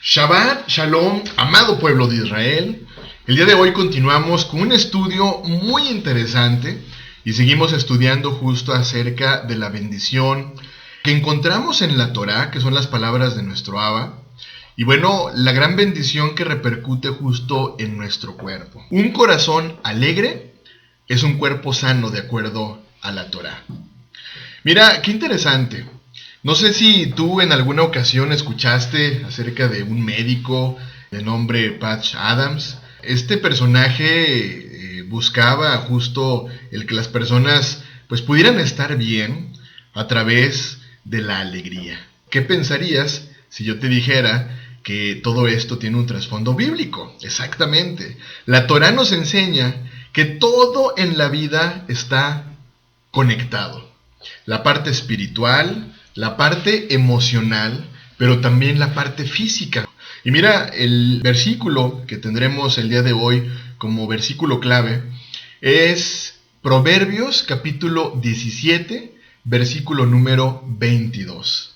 Shabbat Shalom, amado pueblo de Israel. El día de hoy continuamos con un estudio muy interesante y seguimos estudiando justo acerca de la bendición que encontramos en la Torá, que son las palabras de nuestro Abba. Y bueno, la gran bendición que repercute justo en nuestro cuerpo. Un corazón alegre es un cuerpo sano de acuerdo a la Torá. Mira, qué interesante. No sé si tú en alguna ocasión escuchaste acerca de un médico de nombre Patch Adams. Este personaje buscaba justo el que las personas pues pudieran estar bien a través de la alegría. ¿Qué pensarías si yo te dijera que todo esto tiene un trasfondo bíblico? Exactamente. La Torá nos enseña que todo en la vida está conectado. La parte espiritual, la parte emocional, pero también la parte física. Y mira, el versículo que tendremos el día de hoy como versículo clave es Proverbios capítulo 17, versículo número 22.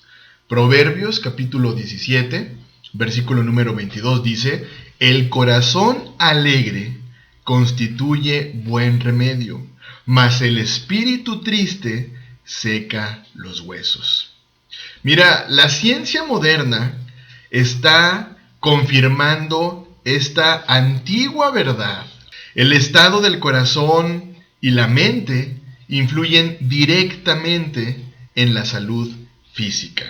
Proverbios capítulo 17, versículo número 22 dice: el corazón alegre constituye buen remedio, mas el espíritu triste seca los huesos. Mira, la ciencia moderna está confirmando esta antigua verdad. El estado del corazón y la mente influyen directamente en la salud física.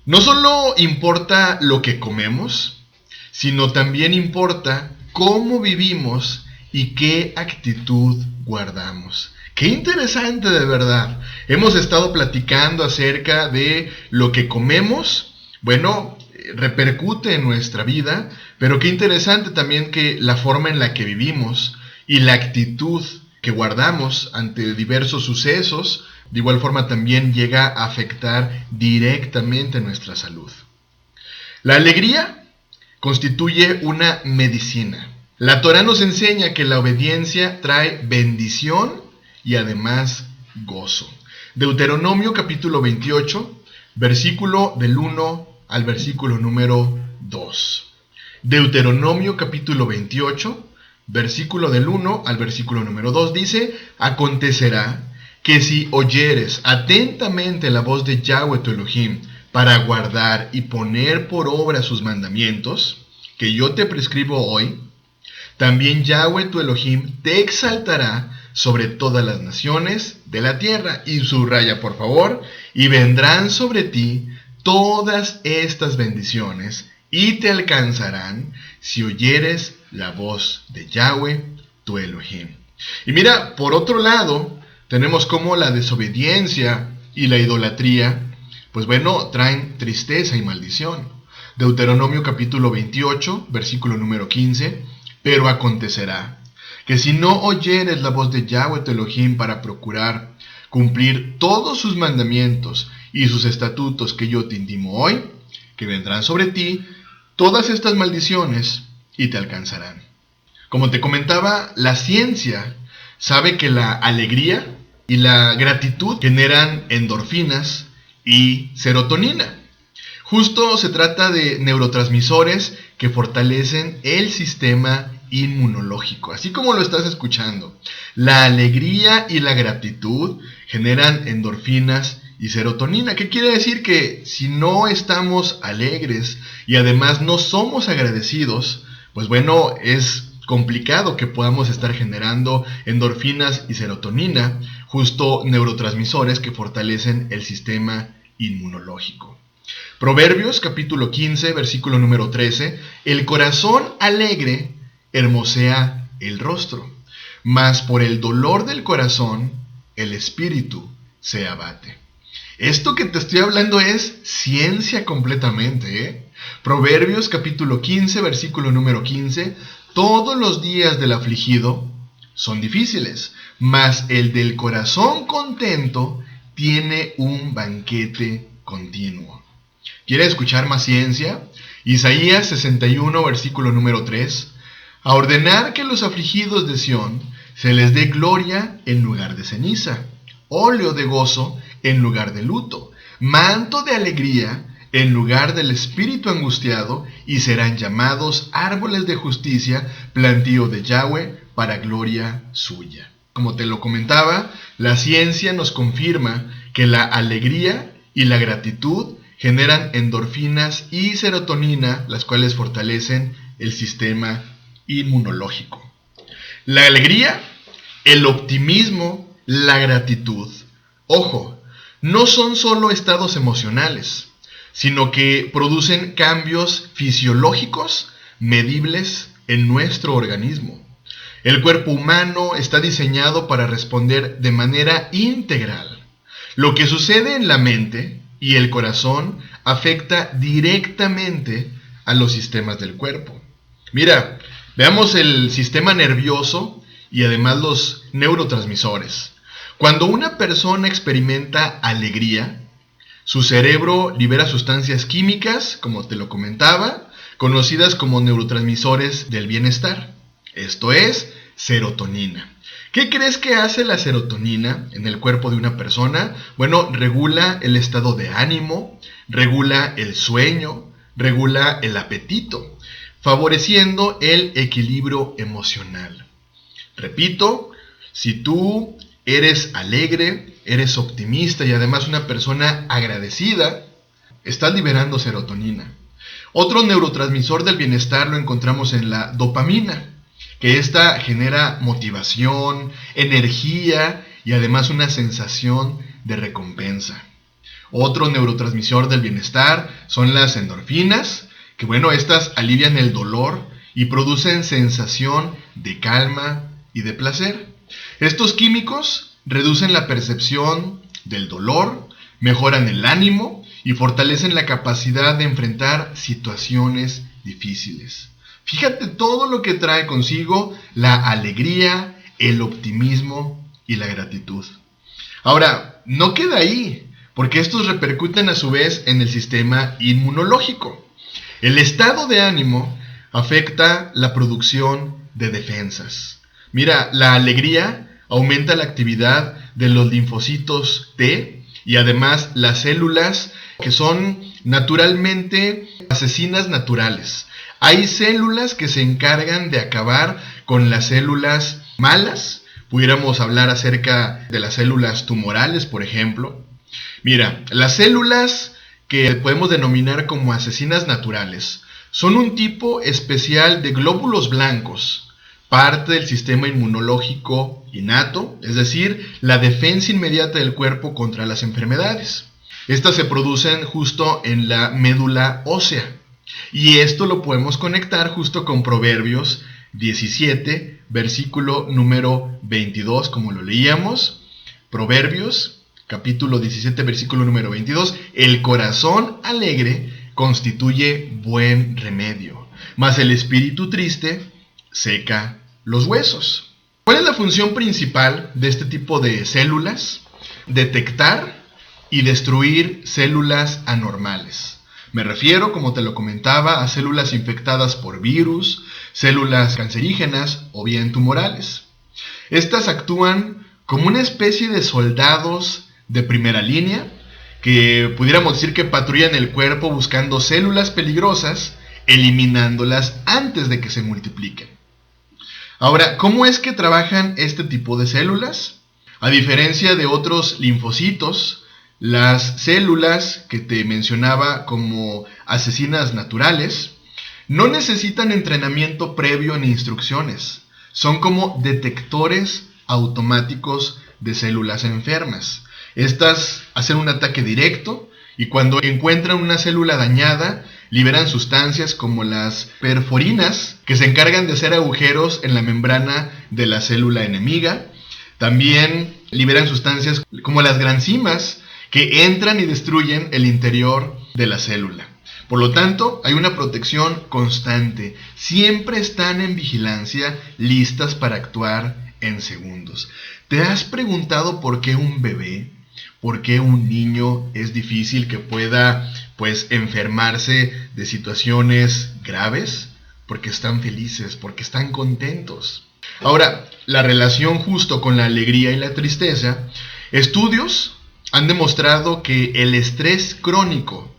No solo importa lo que comemos, sino también importa cómo vivimos y qué actitud guardamos. ¡Qué interesante, de verdad! Hemos estado platicando acerca de lo que comemos. Bueno, repercute en nuestra vida, pero qué interesante también que la forma en la que vivimos y la actitud que guardamos ante diversos sucesos, de igual forma también llega a afectar directamente nuestra salud. La alegría constituye una medicina. La Torá nos enseña que la obediencia trae bendición y además gozo. Deuteronomio capítulo 28, versículo del 1 al versículo número 2. Deuteronomio capítulo 28, versículo del 1 al versículo número 2 dice: acontecerá que si oyeres atentamente la voz de Yahweh tu Elohim para guardar y poner por obra sus mandamientos, que yo te prescribo hoy, también Yahweh tu Elohim te exaltará sobre todas las naciones de la tierra. Y subraya, por favor: y vendrán sobre ti todas estas bendiciones y te alcanzarán si oyeres la voz de Yahweh tu Elohim. Y mira, por otro lado, tenemos como la desobediencia y la idolatría, pues bueno, traen tristeza y maldición. Deuteronomio capítulo 28, versículo número 15: pero acontecerá que si no oyeres la voz de Yahweh tu Elohim para procurar cumplir todos sus mandamientos y sus estatutos que yo te intimo hoy, que vendrán sobre ti todas estas maldiciones y te alcanzarán. Como te comentaba, la ciencia sabe que la alegría y la gratitud generan endorfinas y serotonina. Justo se trata de neurotransmisores que fortalecen el sistema inmunológico, así como lo estás escuchando. La alegría y la gratitud generan endorfinas y serotonina. ¿Qué quiere decir? Que si no estamos alegres y además no somos agradecidos, pues bueno, es complicado que podamos estar generando endorfinas y serotonina, justo neurotransmisores que fortalecen el sistema inmunológico. Proverbios capítulo 15, versículo número 13: el corazón alegre hermosea el rostro, mas por el dolor del corazón el espíritu se abate. Esto que te estoy hablando es ciencia completamente, ¿eh? Proverbios capítulo 15, versículo número 15: todos los días del afligido son difíciles, mas el del corazón contento tiene un banquete continuo. ¿Quieres escuchar más ciencia? Isaías 61, versículo número 3: a ordenar que los afligidos de Sión se les dé gloria en lugar de ceniza, óleo de gozo en lugar de luto, manto de alegría en lugar del espíritu angustiado, y serán llamados árboles de justicia, plantío de Yahweh para gloria suya. Como te lo comentaba, la ciencia nos confirma que la alegría y la gratitud generan endorfinas y serotonina, las cuales fortalecen el sistema inmunológico. La alegría, el optimismo, la gratitud. Ojo, no son solo estados emocionales, sino que producen cambios fisiológicos medibles en nuestro organismo. El cuerpo humano está diseñado para responder de manera integral. Lo que sucede en la mente y el corazón afecta directamente a los sistemas del cuerpo. Mira, veamos el sistema nervioso y además los neurotransmisores. Cuando una persona experimenta alegría, su cerebro libera sustancias químicas, como te lo comentaba, conocidas como neurotransmisores del bienestar. Esto es serotonina. ¿Qué crees que hace la serotonina en el cuerpo de una persona? Bueno, regula el estado de ánimo, regula el sueño, regula el apetito, favoreciendo el equilibrio emocional. Repito, si tú eres alegre, eres optimista y además una persona agradecida, estás liberando serotonina. Otro neurotransmisor del bienestar lo encontramos en la dopamina, que esta genera motivación, energía y además una sensación de recompensa. Otro neurotransmisor del bienestar son las endorfinas, que estas alivian el dolor y producen sensación de calma y de placer. Estos químicos reducen la percepción del dolor, mejoran el ánimo y fortalecen la capacidad de enfrentar situaciones difíciles. Fíjate todo lo que trae consigo la alegría, el optimismo y la gratitud. Ahora, no queda ahí, porque estos repercuten a su vez en el sistema inmunológico. El estado de ánimo afecta la producción de defensas. Mira, la alegría aumenta la actividad de los linfocitos T y además las células que son naturalmente asesinas naturales. Hay células que se encargan de acabar con las células malas. Pudiéramos hablar acerca de las células tumorales, por ejemplo. Mira, las células que podemos denominar como asesinas naturales son un tipo especial de glóbulos blancos, parte del sistema inmunológico innato, es decir, la defensa inmediata del cuerpo contra las enfermedades. Estas se producen justo en la médula ósea. Y esto lo podemos conectar justo con Proverbios 17, versículo número 22, como lo leíamos. Proverbios, capítulo 17, versículo número 22. El corazón alegre constituye buen remedio, mas el espíritu triste seca los huesos. ¿Cuál es la función principal de este tipo de células? Detectar y destruir células anormales. Me refiero, como te lo comentaba, a células infectadas por virus, células cancerígenas o bien tumorales. Estas actúan como una especie de soldados de primera línea que pudiéramos decir que patrullan el cuerpo buscando células peligrosas, eliminándolas antes de que se multipliquen. Ahora, ¿cómo es que trabajan este tipo de células? A diferencia de otros linfocitos, las células que te mencionaba como asesinas naturales no necesitan entrenamiento previo ni instrucciones. Son como detectores automáticos de células enfermas. Estas hacen un ataque directo y cuando encuentran una célula dañada, liberan sustancias como las perforinas que se encargan de hacer agujeros en la membrana de la célula enemiga. También liberan sustancias como las granzimas que entran y destruyen el interior de la célula. Por lo tanto, hay una protección constante. Siempre están en vigilancia, listas para actuar en segundos. ¿Te has preguntado por qué un bebé, por qué un niño es difícil que pueda, enfermarse de situaciones graves? Porque están felices, porque están contentos. Ahora, la relación justo con la alegría y la tristeza, estudios han demostrado que el estrés crónico,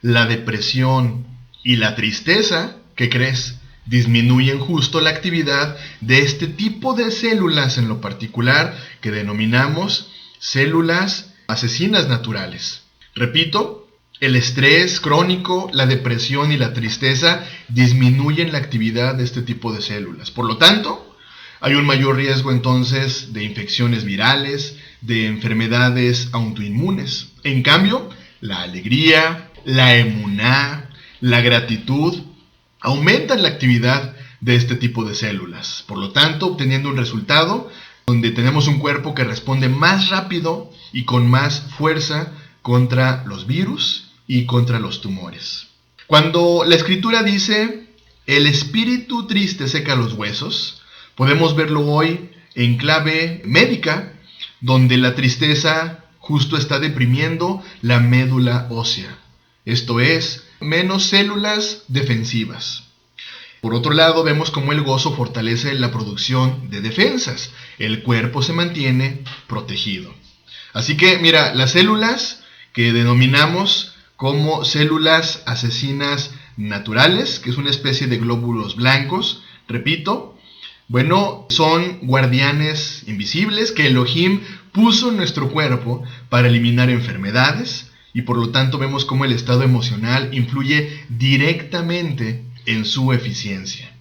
la depresión y la tristeza, ¿qué crees? Disminuyen justo la actividad de este tipo de células en lo particular que denominamos células asesinas naturales. Repito, el estrés crónico, la depresión y la tristeza disminuyen la actividad de este tipo de células. Por lo tanto, hay un mayor riesgo entonces de infecciones virales, de enfermedades autoinmunes. En cambio, la alegría, la emuná, la gratitud aumentan la actividad de este tipo de células. Por lo tanto, obteniendo un resultado donde tenemos un cuerpo que responde más rápido y con más fuerza contra los virus y contra los tumores. Cuando la escritura dice, el espíritu triste seca los huesos, podemos verlo hoy en clave médica, donde la tristeza justo está deprimiendo la médula ósea. Esto es, menos células defensivas. Por otro lado, vemos cómo el gozo fortalece la producción de defensas. El cuerpo se mantiene protegido. Así que, mira, las células que denominamos como células asesinas naturales, que es una especie de glóbulos blancos, repito, bueno, son guardianes invisibles que Elohim puso en nuestro cuerpo para eliminar enfermedades, y por lo tanto vemos cómo el estado emocional influye directamente en su eficiencia.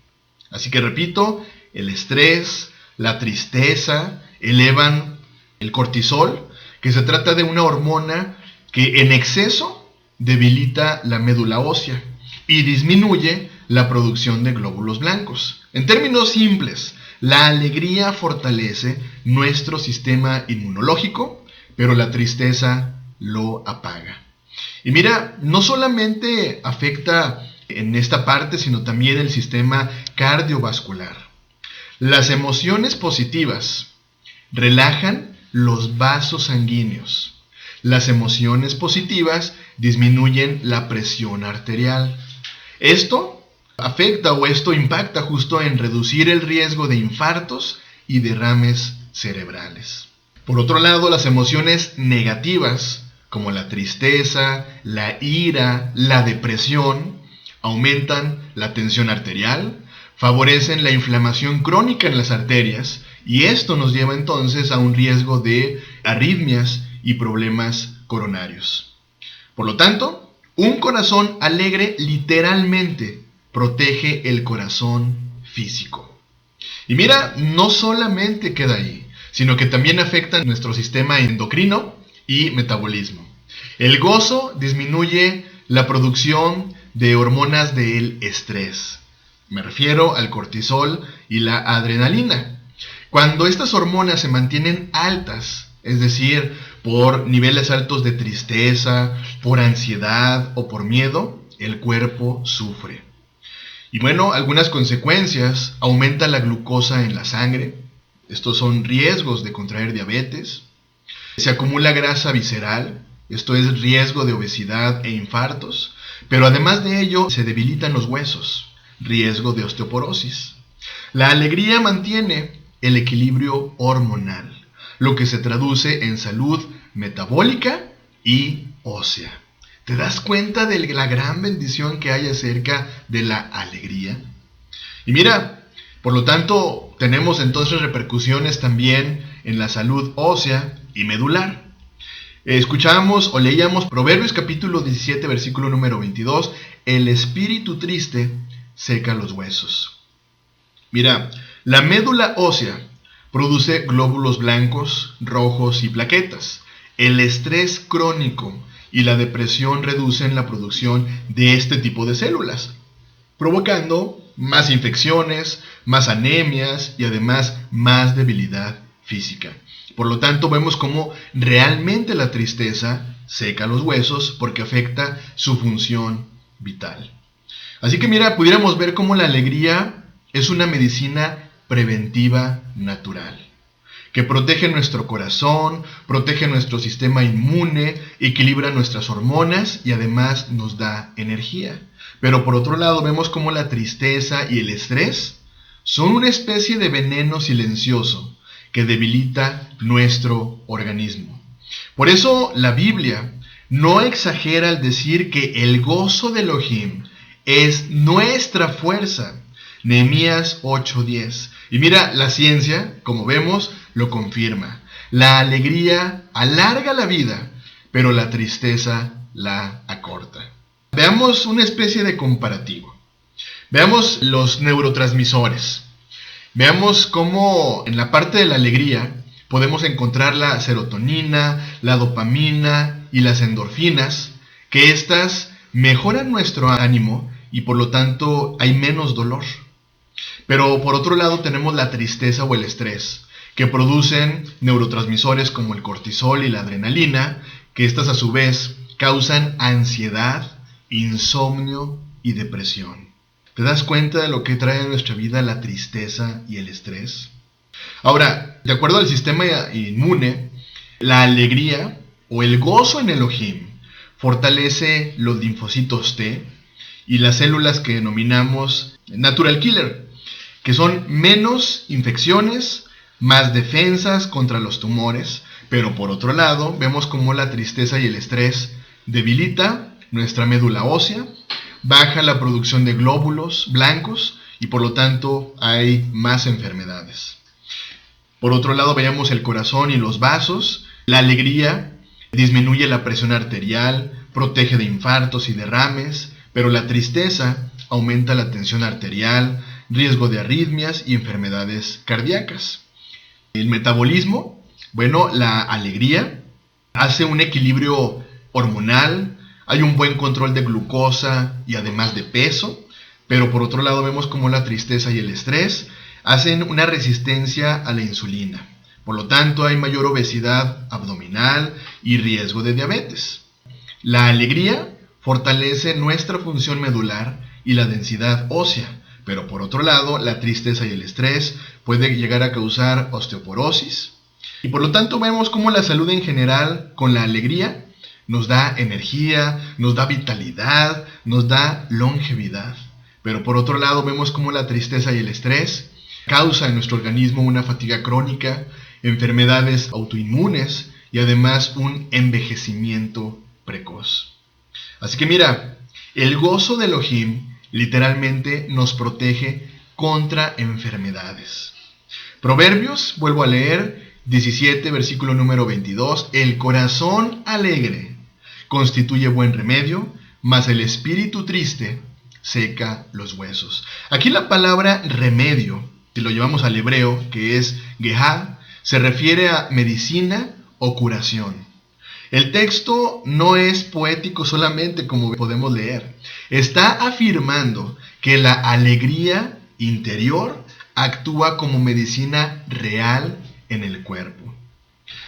Así que repito, el estrés, la tristeza elevan el cortisol, que se trata de una hormona que en exceso debilita la médula ósea y disminuye la producción de glóbulos blancos. En términos simples, la alegría fortalece nuestro sistema inmunológico, pero la tristeza lo apaga. Y mira, no solamente afecta en esta parte, sino también el sistema cardiovascular. Las emociones positivas relajan los vasos sanguíneos. Las emociones positivas disminuyen la presión arterial. Esto impacta justo en reducir el riesgo de infartos y derrames cerebrales. Por otro lado, las emociones negativas, como la tristeza, la ira, la depresión, aumentan la tensión arterial, favorecen la inflamación crónica en las arterias, y esto nos lleva entonces a un riesgo de arritmias y problemas coronarios. Por lo tanto, un corazón alegre literalmente protege el corazón físico. Y mira, no solamente queda ahí, sino que también afecta nuestro sistema endocrino y metabolismo. El gozo disminuye la producción de hormonas del estrés. Me refiero al cortisol y la adrenalina. Cuando estas hormonas se mantienen altas, es decir, por niveles altos de tristeza, por ansiedad o por miedo, el cuerpo sufre. Y bueno, algunas consecuencias: aumenta la glucosa en la sangre. Estos son riesgos de contraer diabetes. Se acumula grasa visceral. Esto es riesgo de obesidad e infartos. Pero además de ello, se debilitan los huesos. Riesgo de osteoporosis. La alegría mantiene el equilibrio hormonal, lo que se traduce en salud metabólica y ósea. ¿Te das cuenta de la gran bendición que hay acerca de la alegría? Y mira, por lo tanto, tenemos entonces repercusiones también en la salud ósea y medular. Escuchábamos o leíamos Proverbios capítulo 17, versículo número 22, el espíritu triste seca los huesos. Mira, la médula ósea produce glóbulos blancos, rojos y plaquetas. El estrés crónico y la depresión reducen la producción de este tipo de células, provocando más infecciones, más anemias y además más debilidad física. Por lo tanto, vemos cómo realmente la tristeza seca los huesos porque afecta su función vital. Así que mira, pudiéramos ver cómo la alegría es una medicina preventiva natural, que protege nuestro corazón, protege nuestro sistema inmune, equilibra nuestras hormonas y además nos da energía. Pero por otro lado vemos cómo la tristeza y el estrés son una especie de veneno silencioso que debilita nuestro organismo. Por eso la Biblia no exagera al decir que el gozo de Elohim es nuestra fuerza. Nehemías 8:10. Y mira, la ciencia, como vemos, lo confirma. La alegría alarga la vida, pero la tristeza la acorta. Veamos una especie de comparativo. Veamos los neurotransmisores. Veamos cómo en la parte de la alegría podemos encontrar la serotonina, la dopamina y las endorfinas, que estas mejoran nuestro ánimo y por lo tanto hay menos dolor. Pero por otro lado tenemos la tristeza o el estrés, que producen neurotransmisores como el cortisol y la adrenalina, que estas a su vez causan ansiedad, insomnio y depresión. ¿Te das cuenta de lo que trae a nuestra vida la tristeza y el estrés? Ahora, de acuerdo al sistema inmune, la alegría o el gozo en Elohim fortalece los linfocitos T y las células que denominamos natural killer, que son menos infecciones, más defensas contra los tumores, pero por otro lado vemos cómo la tristeza y el estrés debilita nuestra médula ósea, baja la producción de glóbulos blancos y por lo tanto hay más enfermedades. Por otro lado, veamos el corazón y los vasos. La alegría disminuye la presión arterial, protege de infartos y derrames, pero la tristeza aumenta la tensión arterial, riesgo de arritmias y enfermedades cardíacas. El metabolismo, bueno, la alegría hace un equilibrio hormonal, hay un buen control de glucosa y además de peso, pero por otro lado vemos como la tristeza y el estrés hacen una resistencia a la insulina. Por lo tanto, hay mayor obesidad abdominal y riesgo de diabetes. La alegría fortalece nuestra función medular y la densidad ósea, pero por otro lado, la tristeza y el estrés puede llegar a causar osteoporosis. Y por lo tanto, vemos cómo la salud en general, con la alegría, nos da energía, nos da vitalidad, nos da longevidad. Pero por otro lado, vemos cómo la tristeza y el estrés causa en nuestro organismo una fatiga crónica, enfermedades autoinmunes y además un envejecimiento precoz. Así que mira, el gozo de Elohim literalmente nos protege contra enfermedades. Proverbios, vuelvo a leer, 17, versículo número 22, el corazón alegre constituye buen remedio, mas el espíritu triste seca los huesos. Aquí la palabra remedio, si lo llevamos al hebreo, que es gehá, se refiere a medicina o curación. El texto no es poético solamente como podemos leer. Está afirmando que la alegría interior actúa como medicina real en el cuerpo.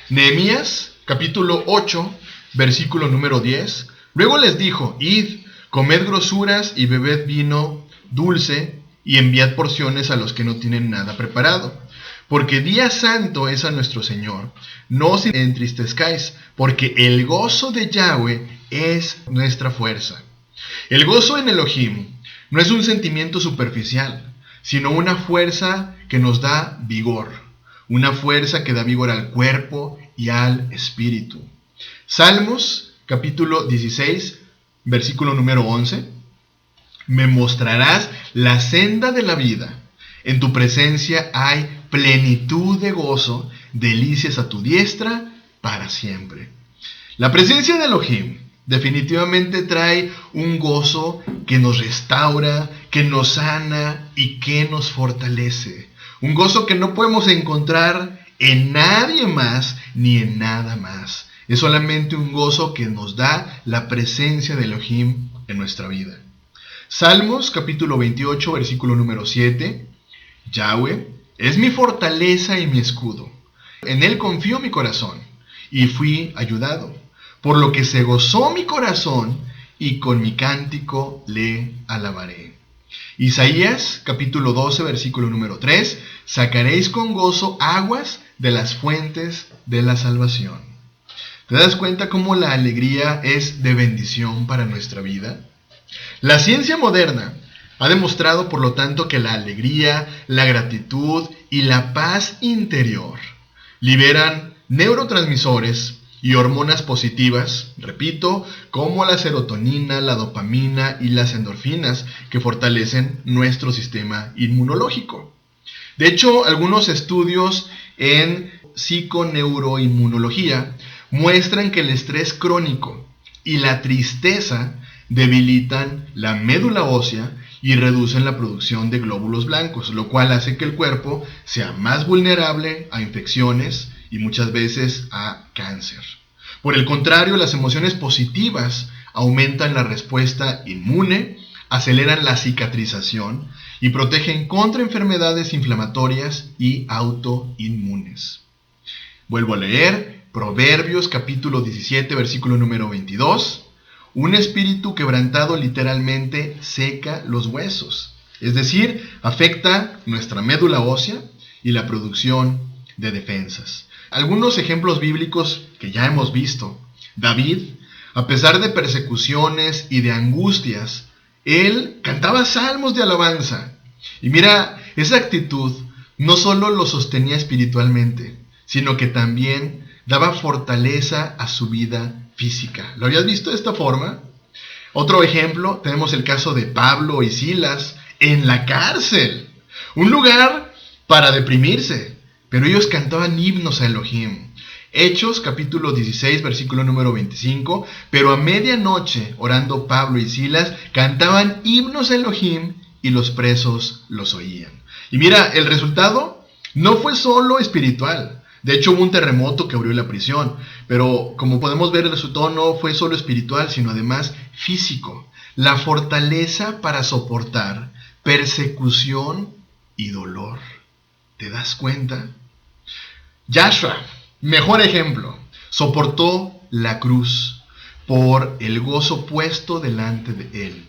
Nehemías, capítulo 8, versículo número 10. Luego les dijo, id, comed grosuras y bebed vino dulce y enviad porciones a los que no tienen nada preparado. Porque día santo es a nuestro Señor. No os entristezcáis, porque el gozo de Yahweh es nuestra fuerza. El gozo en Elohim no es un sentimiento superficial, sino una fuerza que nos da vigor. Una fuerza que da vigor al cuerpo y al espíritu. Salmos, capítulo 16, versículo número 11. Me mostrarás la senda de la vida. En tu presencia hay plenitud de gozo, delicias a tu diestra para siempre. La presencia de Elohim definitivamente trae un gozo que nos restaura, que nos sana y que nos fortalece. Un gozo que no podemos encontrar en nadie más ni en nada más. Es solamente un gozo que nos da la presencia de Elohim en nuestra vida. Salmos capítulo 28, versículo número 7. Yahweh es mi fortaleza y mi escudo. En él confío mi corazón y fui ayudado. Por lo que se gozó mi corazón y con mi cántico le alabaré. Isaías capítulo 12, versículo número 3. Sacaréis con gozo aguas de las fuentes de la salvación. ¿Te das cuenta cómo la alegría es de bendición para nuestra vida? La ciencia moderna ha demostrado, por lo tanto, que la alegría, la gratitud y la paz interior liberan neurotransmisores y hormonas positivas, repito, como la serotonina, la dopamina y las endorfinas, que fortalecen nuestro sistema inmunológico. De hecho, algunos estudios en psiconeuroinmunología muestran que el estrés crónico y la tristeza debilitan la médula ósea y reducen la producción de glóbulos blancos, lo cual hace que el cuerpo sea más vulnerable a infecciones y muchas veces a cáncer. Por el contrario, las emociones positivas aumentan la respuesta inmune, aceleran la cicatrización y protegen contra enfermedades inflamatorias y autoinmunes. Vuelvo a leer Proverbios capítulo 17, versículo número 22. Un espíritu quebrantado literalmente seca los huesos, es decir, afecta nuestra médula ósea y la producción de defensas. Algunos ejemplos bíblicos que ya hemos visto. David, a pesar de persecuciones y de angustias, él cantaba salmos de alabanza. Y mira, esa actitud no solo lo sostenía espiritualmente, sino que también daba fortaleza a su vida física. ¿Lo habías visto de esta forma? Otro ejemplo, tenemos el caso de Pablo y Silas en la cárcel. Un lugar para deprimirse, pero ellos cantaban himnos a Elohim. Hechos capítulo 16, versículo número 25. Pero a medianoche, orando Pablo y Silas, cantaban himnos a Elohim y los presos los oían. Y mira, el resultado no fue solo espiritual. De hecho, hubo un terremoto que abrió la prisión, pero como podemos ver, el resultado no fue solo espiritual, sino además físico. La fortaleza para soportar persecución y dolor. ¿Te das cuenta? Yahshua, mejor ejemplo, soportó la cruz por el gozo puesto delante de él.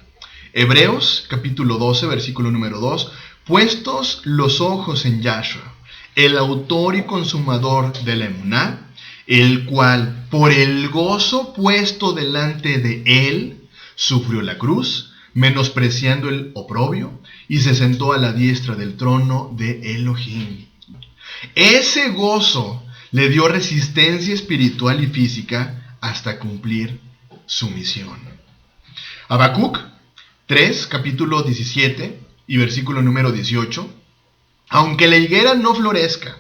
Hebreos capítulo 12, versículo número 2. Puestos los ojos en Yahshua, el autor y consumador de la emuná, el cual por el gozo puesto delante de él sufrió la cruz, menospreciando el oprobio, y se sentó a la diestra del trono de Elohim. Ese gozo le dio resistencia espiritual y física hasta cumplir su misión. Habacuc 3, capítulo 17 y versículo número 18. Aunque la higuera no florezca,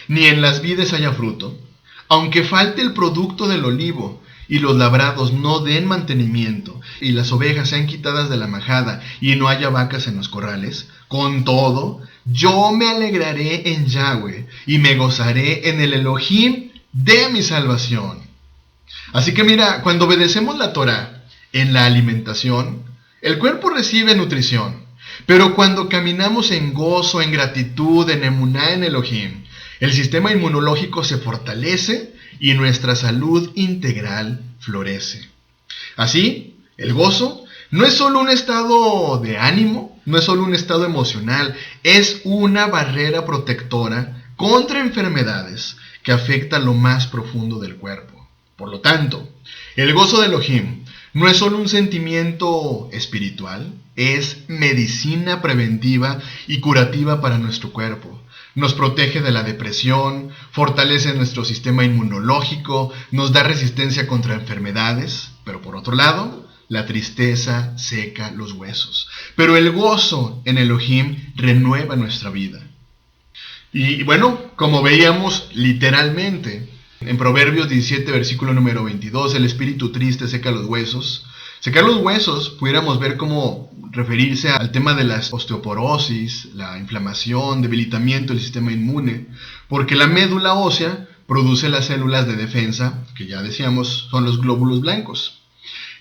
ni en las vides haya fruto, aunque falte el producto del olivo, y los labrados no den mantenimiento, y las ovejas sean quitadas de la majada, y no haya vacas en los corrales, con todo, yo me alegraré en Yahweh, y me gozaré en el Elohim de mi salvación. Así que mira, cuando obedecemos la Torah en la alimentación, el cuerpo recibe nutrición. Pero cuando caminamos en gozo, en gratitud, en emuná, en Elohim, el sistema inmunológico se fortalece y nuestra salud integral florece. Así, el gozo no es solo un estado de ánimo, no es solo un estado emocional, es una barrera protectora contra enfermedades que afecta lo más profundo del cuerpo. Por lo tanto, el gozo de Elohim no es solo un sentimiento espiritual, es medicina preventiva y curativa para nuestro cuerpo. Nos protege de la depresión, fortalece nuestro sistema inmunológico, nos da resistencia contra enfermedades, pero por otro lado, la tristeza seca los huesos. Pero el gozo en Elohim renueva nuestra vida. Y bueno, como veíamos literalmente, en Proverbios 17, versículo número 22, el espíritu triste seca los huesos. Secar los huesos, pudiéramos ver cómo referirse al tema de la osteoporosis, la inflamación, debilitamiento del sistema inmune, porque la médula ósea produce las células de defensa, que ya decíamos son los glóbulos blancos.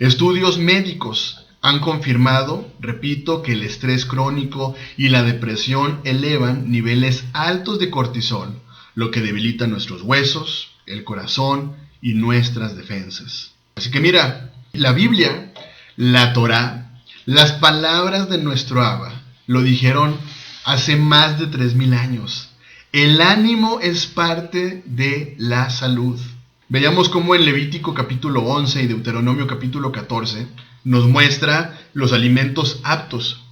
Estudios médicos han confirmado, repito, que el estrés crónico y la depresión elevan niveles altos de cortisol, lo que debilita nuestros huesos, el corazón y nuestras defensas. Así que mira, la Biblia, la Torá, las palabras de nuestro Abba lo dijeron hace más de 3000 años. El ánimo es parte de la salud. Veamos cómo en Levítico capítulo 11 y Deuteronomio capítulo 14 nos muestra los alimentos aptos.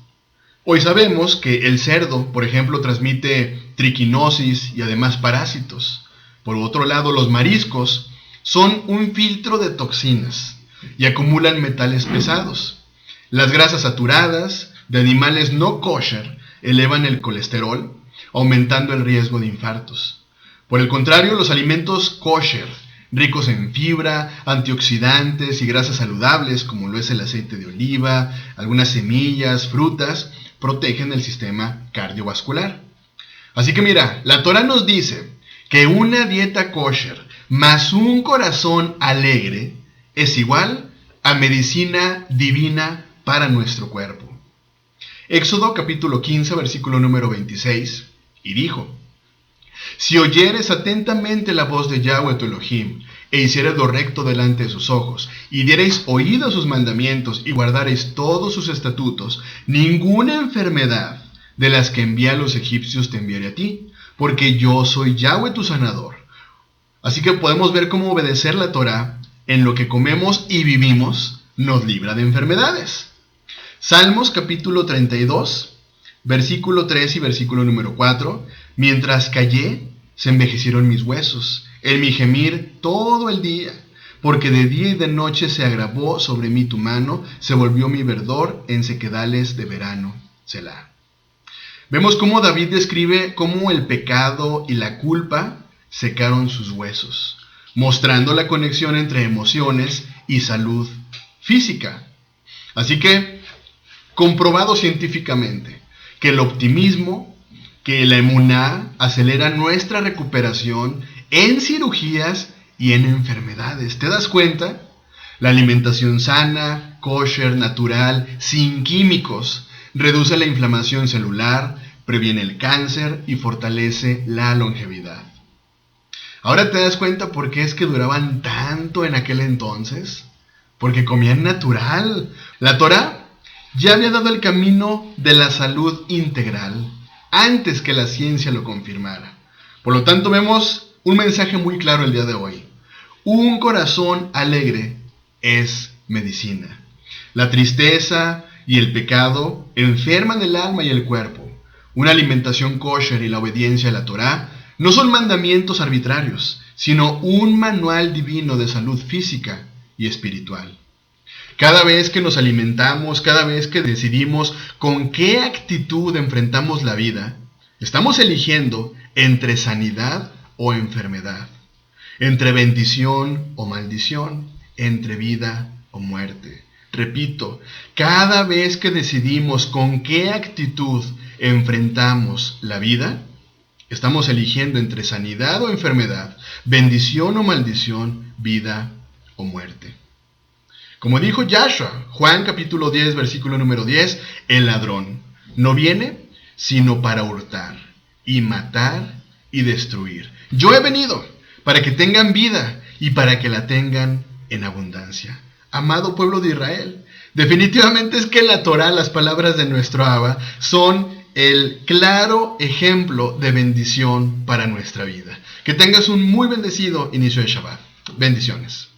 Hoy sabemos que el cerdo, por ejemplo, transmite triquinosis y además parásitos. Por otro lado, los mariscos son un filtro de toxinas y acumulan metales pesados. Las grasas saturadas de animales no kosher elevan el colesterol, aumentando el riesgo de infartos. Por el contrario, los alimentos kosher, ricos en fibra, antioxidantes y grasas saludables, como lo es el aceite de oliva, algunas semillas, frutas, protegen el sistema cardiovascular. Así que mira, la Torah nos dice que una dieta kosher más un corazón alegre es igual a medicina divina para nuestro cuerpo. Éxodo capítulo 15, versículo número 26, y dijo: si oyeres atentamente la voz de Yahweh tu Elohim, e hicieres lo recto delante de sus ojos, y diereis oído a sus mandamientos, y guardareis todos sus estatutos, ninguna enfermedad de las que envía a los egipcios te enviaré a ti, porque yo soy Yahweh tu sanador. Así que podemos ver cómo obedecer la Torah en lo que comemos y vivimos nos libra de enfermedades. Salmos capítulo 32, versículo 3 y versículo número 4. Mientras callé, se envejecieron mis huesos, en mi gemir todo el día, porque de día y de noche se agravó sobre mí tu mano, se volvió mi verdor en sequedales de verano. Selah. Vemos cómo David describe cómo el pecado y la culpa secaron sus huesos, mostrando la conexión entre emociones y salud física. Así que, comprobado científicamente que el optimismo, que la emuná acelera nuestra recuperación en cirugías y en enfermedades. ¿Te das cuenta? La alimentación sana, kosher, natural, sin químicos, reduce la inflamación celular, previene el cáncer y fortalece la longevidad. Ahora te das cuenta por qué es que duraban tanto en aquel entonces. Porque comían natural. La Torah ya había dado el camino de la salud integral antes que la ciencia lo confirmara. Por lo tanto, vemos un mensaje muy claro el día de hoy. Un corazón alegre es medicina. La tristeza y el pecado enferman el alma y el cuerpo. Una alimentación kosher y la obediencia a la Torah no son mandamientos arbitrarios, sino un manual divino de salud física y espiritual. Cada vez que nos alimentamos, cada vez que decidimos con qué actitud enfrentamos la vida, estamos eligiendo entre sanidad o enfermedad, entre bendición o maldición, entre vida o muerte. Repito, cada vez que decidimos con qué actitud enfrentamos la vida, estamos eligiendo entre sanidad o enfermedad, bendición o maldición, vida o muerte. Como dijo Yahshua, Juan capítulo 10, versículo número 10, el ladrón no viene sino para hurtar y matar y destruir. Yo he venido para que tengan vida y para que la tengan en abundancia. Amado pueblo de Israel, definitivamente es que la Torah, las palabras de nuestro Abba, son el claro ejemplo de bendición para nuestra vida. Que tengas un muy bendecido inicio de Shabbat. Bendiciones.